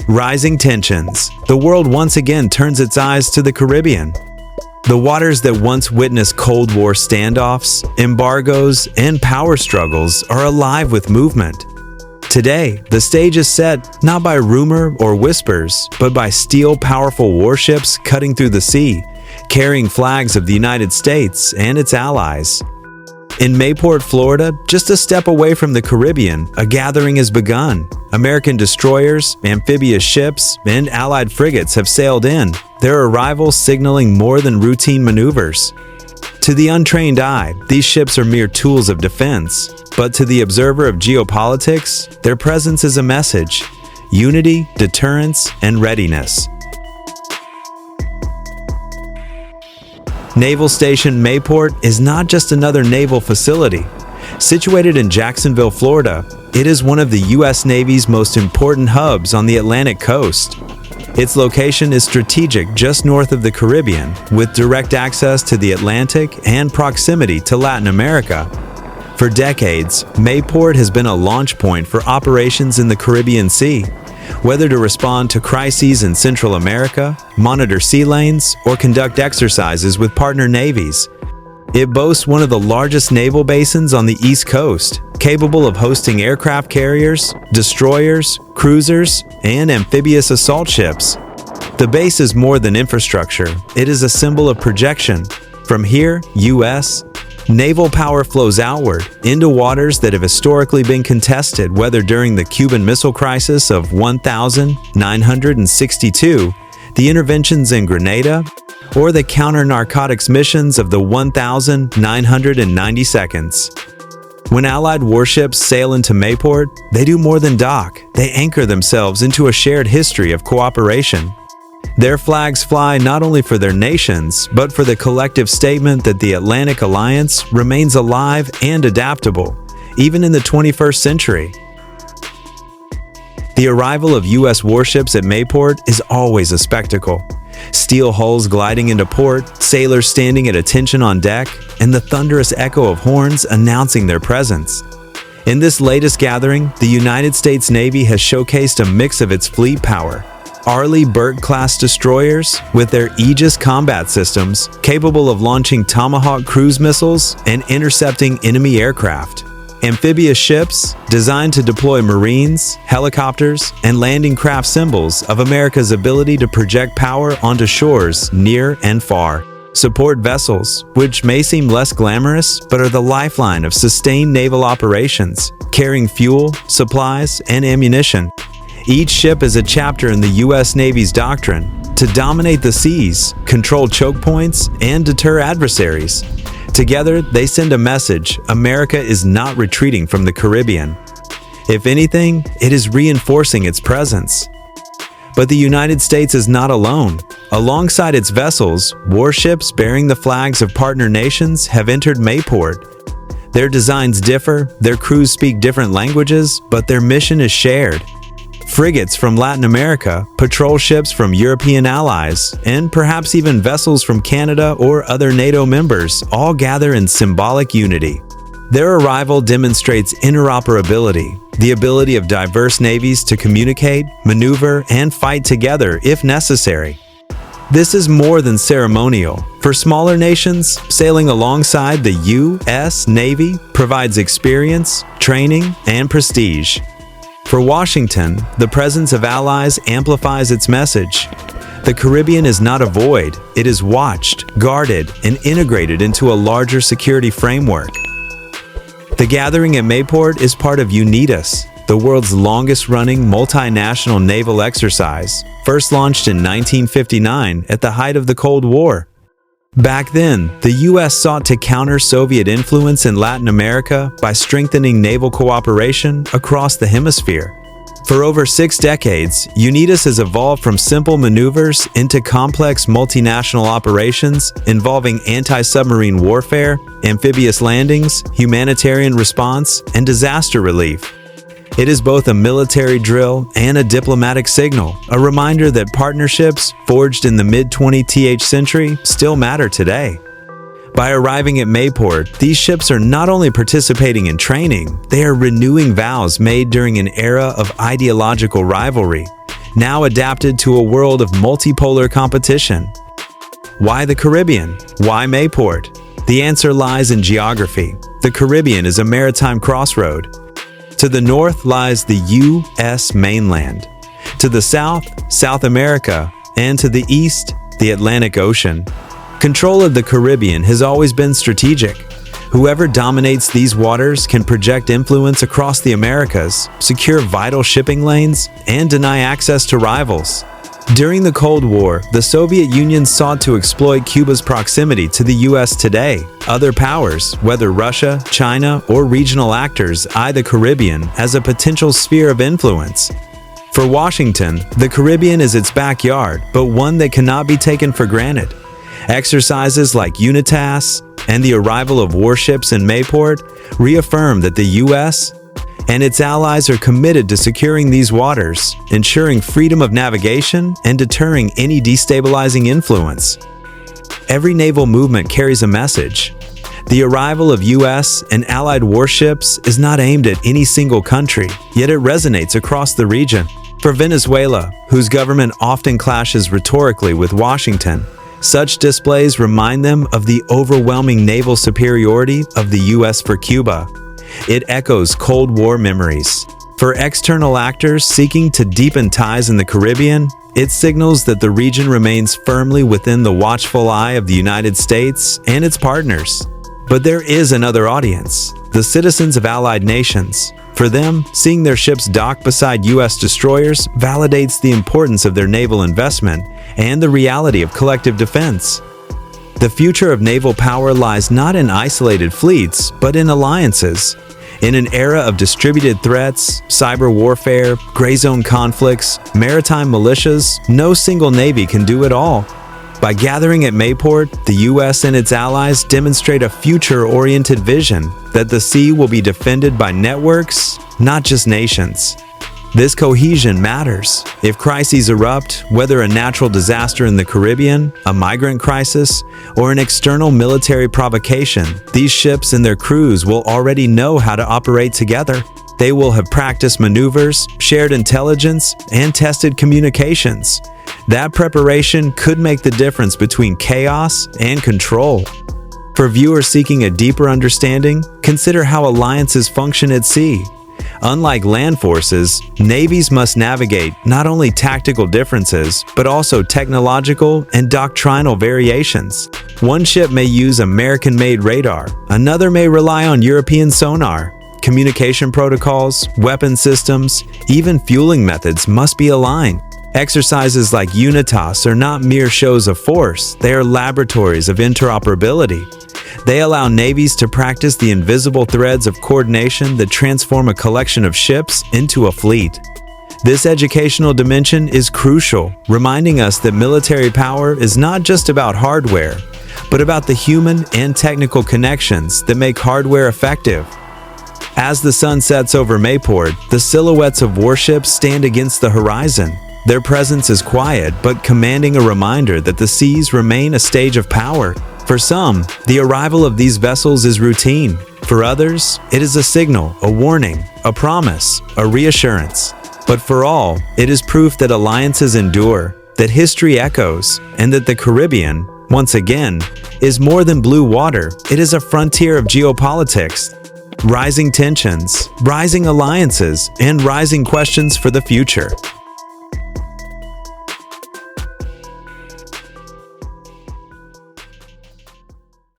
Rising tensions. The world once again turns its eyes to the Caribbean. The waters that once witnessed Cold War standoffs, embargoes, and power struggles are alive with movement. Today, the stage is set not by rumor or whispers, but by steel-powerful warships cutting through the sea, carrying flags of the United States and its allies. In Mayport, Florida, just a step away from the Caribbean, a gathering has begun. American destroyers, amphibious ships, and Allied frigates have sailed in, their arrival signaling more than routine maneuvers. To the untrained eye, these ships are mere tools of defense, but to the observer of geopolitics, their presence is a message: unity, deterrence, and readiness. Naval Station Mayport is not just another naval facility. Situated in Jacksonville, Florida, it is one of the U.S. Navy's most important hubs on the Atlantic coast. Its location is strategic just north of the Caribbean, with direct access to the Atlantic and proximity to Latin America. For decades, Mayport has been a launch point for operations in the Caribbean Sea, whether to respond to crises in Central America, monitor sea lanes, or conduct exercises with partner navies. It boasts one of the largest naval basins on the East Coast, capable of hosting aircraft carriers, destroyers, cruisers, and amphibious assault ships. The base is more than infrastructure, it is a symbol of projection. From here, U.S. naval power flows outward into waters that have historically been contested, whether during the Cuban Missile Crisis of 1962, the interventions in Grenada, or the counter-narcotics missions of the 1992. When Allied warships sail into Mayport, they do more than dock. They anchor themselves into a shared history of cooperation. Their flags fly not only for their nations, but for the collective statement that the Atlantic Alliance remains alive and adaptable, even in the 21st century. The arrival of U.S. warships at Mayport is always a spectacle. Steel hulls gliding into port, sailors standing at attention on deck, and the thunderous echo of horns announcing their presence. In this latest gathering, the United States Navy has showcased a mix of its fleet power. Arleigh Burke-class destroyers, with their Aegis combat systems, capable of launching Tomahawk cruise missiles and intercepting enemy aircraft. Amphibious ships, designed to deploy Marines, helicopters, and landing craft, symbols of America's ability to project power onto shores near and far. Support vessels, which may seem less glamorous, but are the lifeline of sustained naval operations, carrying fuel, supplies, and ammunition. Each ship is a chapter in the U.S. Navy's doctrine to dominate the seas, control choke points, and deter adversaries. Together, they send a message: America is not retreating from the Caribbean. If anything, it is reinforcing its presence. But the United States is not alone. Alongside its vessels, warships bearing the flags of partner nations have entered Mayport. Their designs differ, their crews speak different languages, but their mission is shared. Frigates from Latin America, patrol ships from European allies, and perhaps even vessels from Canada or other NATO members all gather in symbolic unity. Their arrival demonstrates interoperability, the ability of diverse navies to communicate, maneuver, and fight together if necessary. This is more than ceremonial. For smaller nations, sailing alongside the U.S. Navy provides experience, training, and prestige. For Washington, the presence of allies amplifies its message. The Caribbean is not a void, it is watched, guarded, and integrated into a larger security framework. The gathering at Mayport is part of UNITAS, the world's longest-running multinational naval exercise, first launched in 1959 at the height of the Cold War. Back then, the U.S. sought to counter Soviet influence in Latin America by strengthening naval cooperation across the hemisphere. For over 6 decades, UNITAS has evolved from simple maneuvers into complex multinational operations involving anti-submarine warfare, amphibious landings, humanitarian response, and disaster relief. It is both a military drill and a diplomatic signal, a reminder that partnerships forged in the mid-20th century still matter today. By arriving at Mayport, these ships are not only participating in training, they are renewing vows made during an era of ideological rivalry, now adapted to a world of multipolar competition. Why the Caribbean? Why Mayport? The answer lies in geography. The Caribbean is a maritime crossroad. To the north lies the U.S. mainland. To the south, South America, and to the east, the Atlantic Ocean. Control of the Caribbean has always been strategic. Whoever dominates these waters can project influence across the Americas, secure vital shipping lanes, and deny access to rivals. During the Cold War, the Soviet Union sought to exploit Cuba's proximity to the U.S. today. Other powers, whether Russia, China, or regional actors, eye the Caribbean as a potential sphere of influence. For Washington, the Caribbean is its backyard, but one that cannot be taken for granted. Exercises like UNITAS and the arrival of warships in Mayport reaffirm that the U.S. and its allies are committed to securing these waters, ensuring freedom of navigation and deterring any destabilizing influence. Every naval movement carries a message. The arrival of U.S. and allied warships is not aimed at any single country, yet it resonates across the region. For Venezuela, whose government often clashes rhetorically with Washington, such displays remind them of the overwhelming naval superiority of the U.S. for Cuba. It echoes Cold War memories. For external actors seeking to deepen ties in the Caribbean, it signals that the region remains firmly within the watchful eye of the United States and its partners. But there is another audience, the citizens of allied nations. For them, seeing their ships dock beside U.S. destroyers validates the importance of their naval investment and the reality of collective defense. The future of naval power lies not in isolated fleets, but in alliances. In an era of distributed threats, cyber warfare, gray zone conflicts, maritime militias, no single navy can do it all. By gathering at Mayport, the U.S. and its allies demonstrate a future-oriented vision that the sea will be defended by networks, not just nations. This cohesion matters. If crises erupt, whether a natural disaster in the Caribbean, a migrant crisis, or an external military provocation, these ships and their crews will already know how to operate together. They will have practiced maneuvers, shared intelligence, and tested communications. That preparation could make the difference between chaos and control. For viewers seeking a deeper understanding, consider how alliances function at sea. Unlike land forces, navies must navigate not only tactical differences, but also technological and doctrinal variations. One ship may use American-made radar, another may rely on European sonar. Communication protocols, weapon systems, even fueling methods must be aligned. Exercises like UNITAS are not mere shows of force, they are laboratories of interoperability. They allow navies to practice the invisible threads of coordination that transform a collection of ships into a fleet. This educational dimension is crucial, reminding us that military power is not just about hardware, but about the human and technical connections that make hardware effective. As the sun sets over Mayport, the silhouettes of warships stand against the horizon. Their presence is quiet, but commanding a reminder that the seas remain a stage of power. For some, the arrival of these vessels is routine. For others, it is a signal, a warning, a promise, a reassurance. But for all, it is proof that alliances endure, that history echoes, and that the Caribbean, once again, is more than blue water. It is a frontier of geopolitics. Rising tensions, rising alliances, and rising questions for the future.